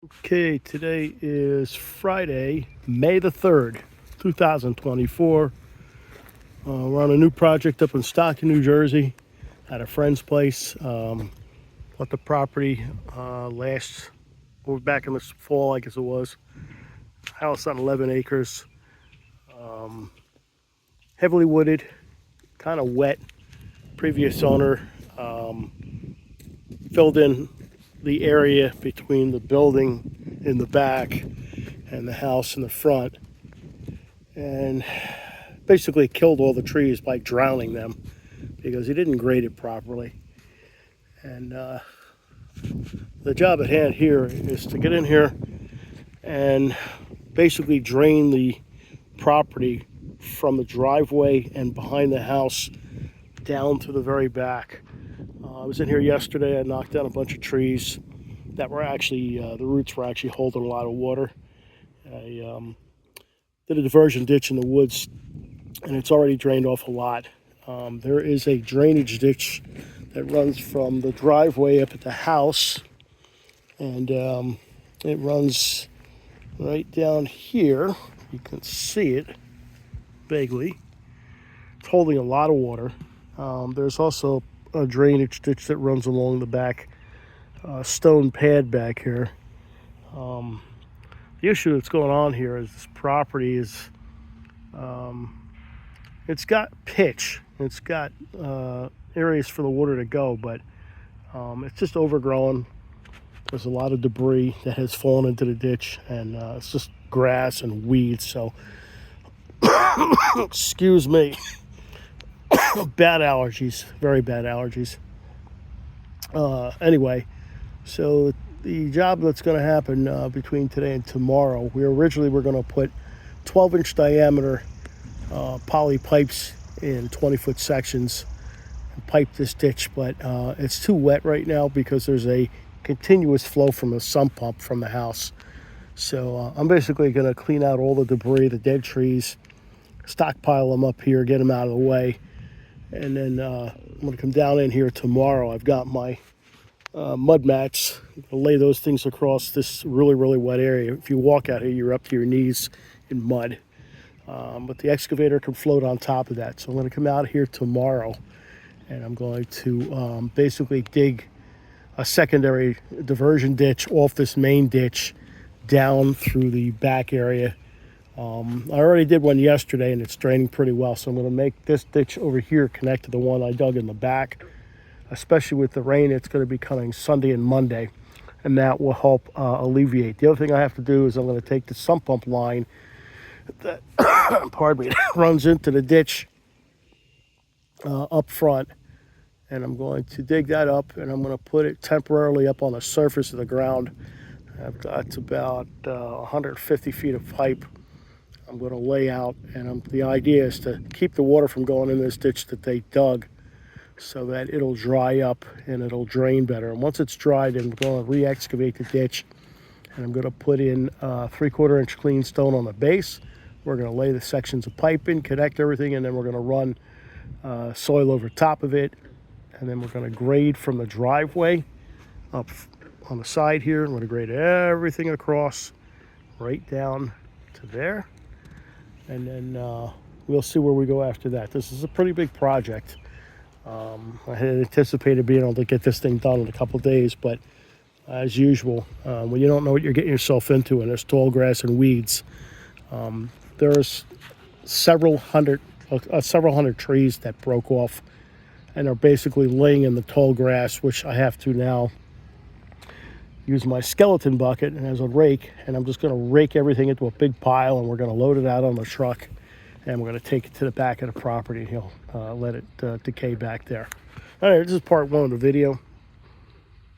Okay, today is Friday, May the 3rd, 2024. We're on a new project up in Stockton, New Jersey at a friend's place. Bought the property back in the fall, I guess it was. House on 11 acres, heavily wooded, kind of wet. Previous owner filled in the area between the building in the back and the house in the front, and basically killed all the trees by drowning them because he didn't grade it properly. And the job at hand here is to get in here and basically drain the property from the driveway and behind the house down to the very back. I was in here yesterday. I knocked down a bunch of trees that were actually, the roots were actually holding a lot of water. I did a diversion ditch in the woods, and it's already drained off a lot. There is a drainage ditch that runs from the driveway up at the house, and it runs right down here. You can see it vaguely. It's holding a lot of water. There's also a drainage ditch that runs along the back stone pad back here. The issue that's going on here is this property is it's got pitch, it's got areas for the water to go, but it's just overgrown. There's a lot of debris that has fallen into the ditch, and it's just grass and weeds. So excuse me. Bad allergies, very bad allergies. Anyway, so the job that's going to happen between today and tomorrow, we originally were going to put 12-inch diameter poly pipes in 20-foot sections and pipe this ditch, but it's too wet right now because there's a continuous flow from a sump pump from the house. So I'm basically going to clean out all the debris, the dead trees, stockpile them up here, get them out of the way, and then I'm going to come down in here tomorrow. I've got my mud mats. I'll lay those things across this really, really wet area. If you walk out here, you're up to your knees in mud. But the excavator can float on top of that. So I'm going to come out here tomorrow, and I'm going to basically dig a secondary diversion ditch off this main ditch down through the back area. I already did one yesterday, and it's draining pretty well. So I'm going to make this ditch over here connect to the one I dug in the back. Especially with the rain, it's going to be coming Sunday and Monday, and that will help alleviate. The other thing I have to do is I'm going to take the sump pump line that pardon me, runs into the ditch up front, and I'm going to dig that up, and I'm going to put it temporarily up on the surface of the ground. I've got about 150 feet of pipe I'm going to lay out, and the idea is to keep the water from going in this ditch that they dug, so that it'll dry up and it'll drain better. And once it's dried, then we're going to re-excavate the ditch, and I'm going to put in 3/4 inch clean stone on the base. We're going to lay the sections of pipe in, connect everything, and then we're going to run soil over top of it, and then we're going to grade from the driveway up on the side here. I'm going to grade everything across right down to there, and then we'll see where we go after that. This is a pretty big project. I had anticipated being able to get this thing done in a couple of days, but as usual, when you don't know what you're getting yourself into and there's tall grass and weeds, there's several hundred trees that broke off and are basically laying in the tall grass, which I have to now use my skeleton bucket and as a rake, and I'm just going to rake everything into a big pile, and we're going to load it out on the truck, and we're going to take it to the back of the property, and he'll let it decay back there. All right, this is part one of the video.